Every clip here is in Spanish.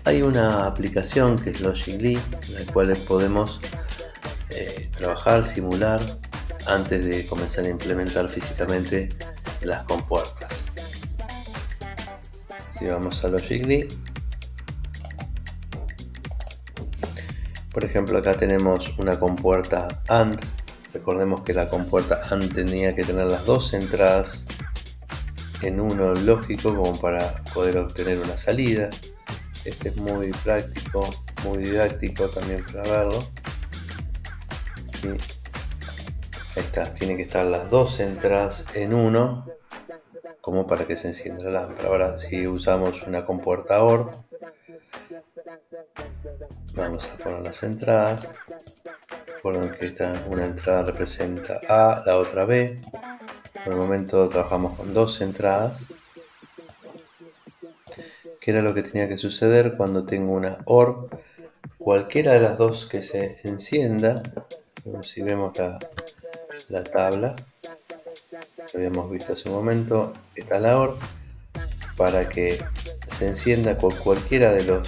Hay una aplicación que es Logic.ly, en la cual podemos trabajar, simular, antes de comenzar a implementar físicamente las compuertas. Si vamos a Logic.ly, por ejemplo, acá tenemos una compuerta AND. Recordemos que la compuerta AND tenía que tener las dos entradas en uno lógico como para poder obtener una salida. Este es muy práctico, muy didáctico también para verlo. ¿Sí? Ahí está, tienen que estar las dos entradas en uno como para que se encienda la lámpara. Ahora, si usamos una compuerta OR, vamos a poner las entradas. Recuerden que una entrada representa A, la otra B. Por el momento trabajamos con dos entradas, que era lo que tenía que suceder cuando tengo una OR. Cualquiera de las dos que se encienda, si vemos la tabla, lo habíamos visto hace un momento, está la OR. Para que se encienda con cualquiera de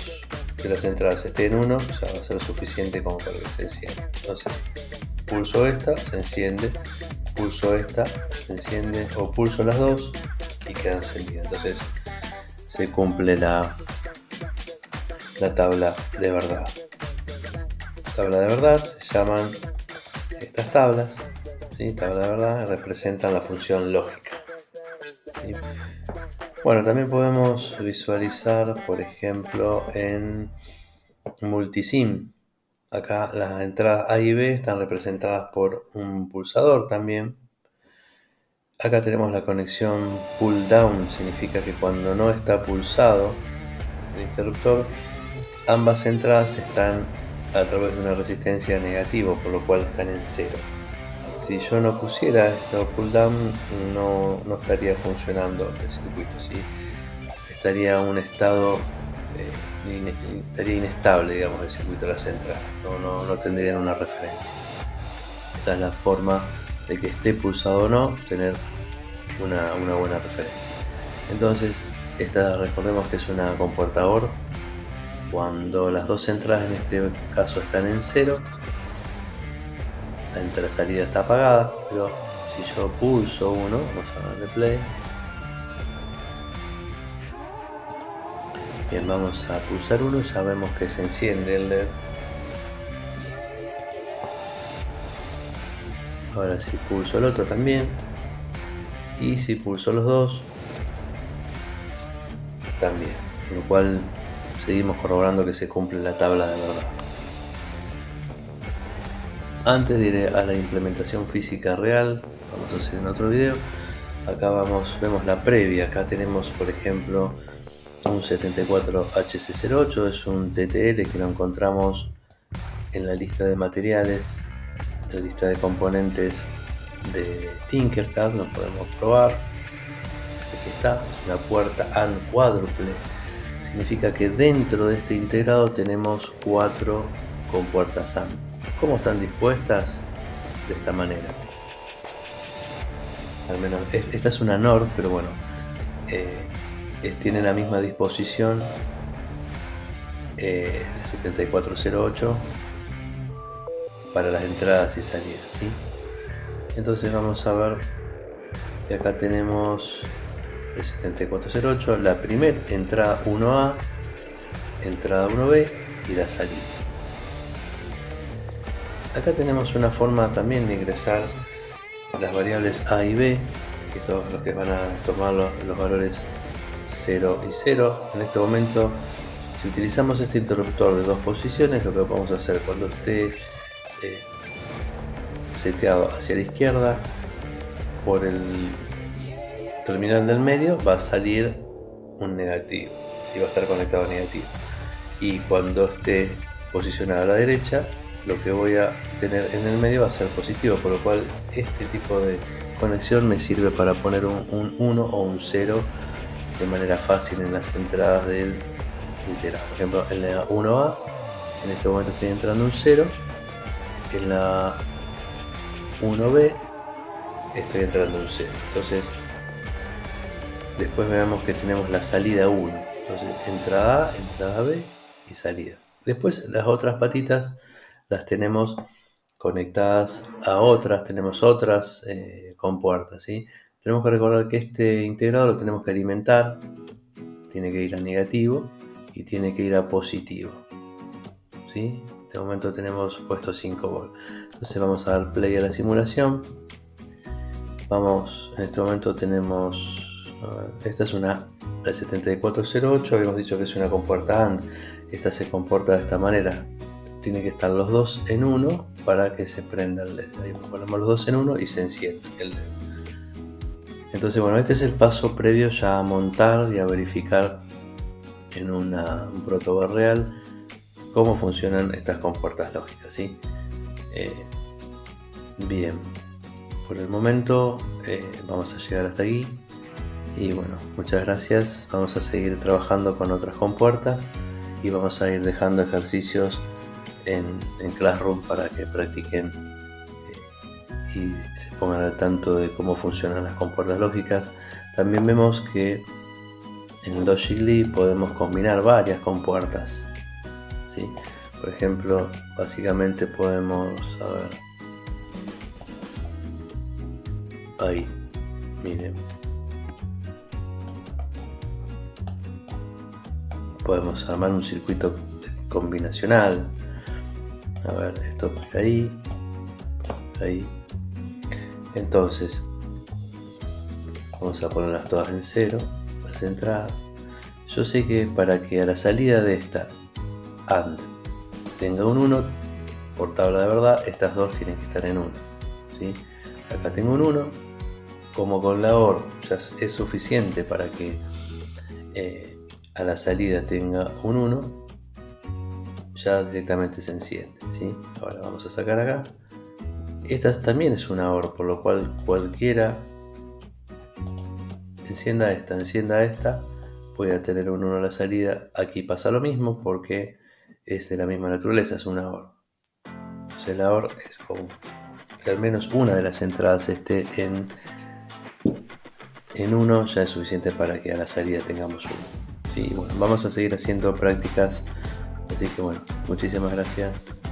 las entradas esté en 1, ya va a ser suficiente como para que se encienda. Entonces, pulso esta, se enciende, pulso esta, se enciende, o pulso las dos y queda encendida. Entonces se cumple la tabla de verdad. Tabla de verdad se llaman estas tablas, ¿sí? Tabla de verdad representan la función lógica, ¿sí? Bueno, también podemos visualizar, por ejemplo, en Multisim. Acá las entradas A y B están representadas por un pulsador también. Acá tenemos la conexión pull down, significa que cuando no está pulsado el interruptor, ambas entradas están a través de una resistencia negativa, por lo cual están en cero. Si yo no pusiera esto pull down, no estaría funcionando el circuito, ¿sí? Estaría en un estado estaría inestable, digamos, el circuito de la central. No tendrían una referencia. Esta es la forma de que esté pulsado o no, tener una buena referencia. Entonces, recordemos que es una compuerta OR. Cuando las dos entradas en este caso están en cero, la salida está apagada, pero si yo pulso uno, vamos a darle play. Bien, vamos a pulsar uno y ya vemos que se enciende el LED. Ahora si pulso el otro también, y si pulso los dos también, con lo cual seguimos corroborando que se cumple la tabla de verdad. Antes de ir a la implementación física real, vamos a hacer en otro video. Acá vemos la previa. Acá tenemos, por ejemplo, un 74HC08, es un TTL que lo encontramos en la lista de materiales, en la lista de componentes de Tinkercad. Lo podemos probar. Aquí está, es una puerta AND cuádruple. Significa que dentro de este integrado tenemos 4 compuertas AND. ¿Cómo están dispuestas? De esta manera. Al menos esta es una NOR, pero bueno, tiene la misma disposición 7408 para las entradas y salidas, ¿sí? Entonces vamos a ver que acá tenemos el 7408, la primera entrada 1A, entrada 1B y la salida. Acá tenemos una forma también de ingresar las variables A y B, que todos los que van a tomar los valores 0 y 0. En este momento, si utilizamos este interruptor de dos posiciones, lo que vamos a hacer cuando esté seteado hacia la izquierda, por el terminal del medio va a salir un negativo, ¿sí? Va a estar conectado a negativo. Y cuando esté posicionado a la derecha, lo que voy a tener en el medio va a ser positivo, por lo cual este tipo de conexión me sirve para poner un 1 o un 0 de manera fácil en las entradas del integrado. Por ejemplo, en la 1A, en este momento estoy entrando un 0, en la 1B estoy entrando un 0. Entonces, después veamos que tenemos la salida 1. Entonces, entrada A, entrada B, y salida. Después las otras patitas las tenemos conectadas a otras, tenemos otras compuertas, ¿sí? Tenemos que recordar que este integrador lo tenemos que alimentar, tiene que ir a negativo y tiene que ir a positivo, ¿sí? De momento tenemos puesto 5 volts. Entonces vamos a dar play a la simulación. En este momento tenemos, esta es la 7408, habíamos dicho que es una compuerta AND. Esta se comporta de esta manera, tiene que estar los dos en uno para que se prenda el LED. Ahí ponemos los dos en uno y se enciende el LED. Entonces bueno, este es el paso previo ya a montar y a verificar en un protoboard real cómo funcionan estas compuertas lógicas, ¿sí? Bien, por el momento vamos a llegar hasta aquí y bueno, muchas gracias. Vamos a seguir trabajando con otras compuertas y vamos a ir dejando ejercicios en Classroom para que practiquen y se pongan al tanto de cómo funcionan las compuertas lógicas. También vemos que en Logic.ly podemos combinar varias compuertas, ¿sí? Por ejemplo, básicamente podemos, ahí, miren, podemos armar un circuito combinacional. A ver, esto por ahí. Entonces vamos a ponerlas todas en 0, las entradas. Yo sé que para que a la salida de esta AND tenga un 1, por tabla de verdad, estas dos tienen que estar en 1, ¿sí? Acá tengo un 1, como con la OR ya es suficiente para que a la salida tenga un 1, ya directamente se enciende, ¿sí? Ahora vamos a sacar acá. Esta también es una OR, por lo cual cualquiera, encienda esta, voy a tener un 1 a la salida. Aquí pasa lo mismo porque es de la misma naturaleza, es una OR. Entonces la OR es como que al menos una de las entradas esté en 1, ya es suficiente para que a la salida tengamos 1. ¿Sí? Bueno, vamos a seguir haciendo prácticas, así que bueno, muchísimas gracias.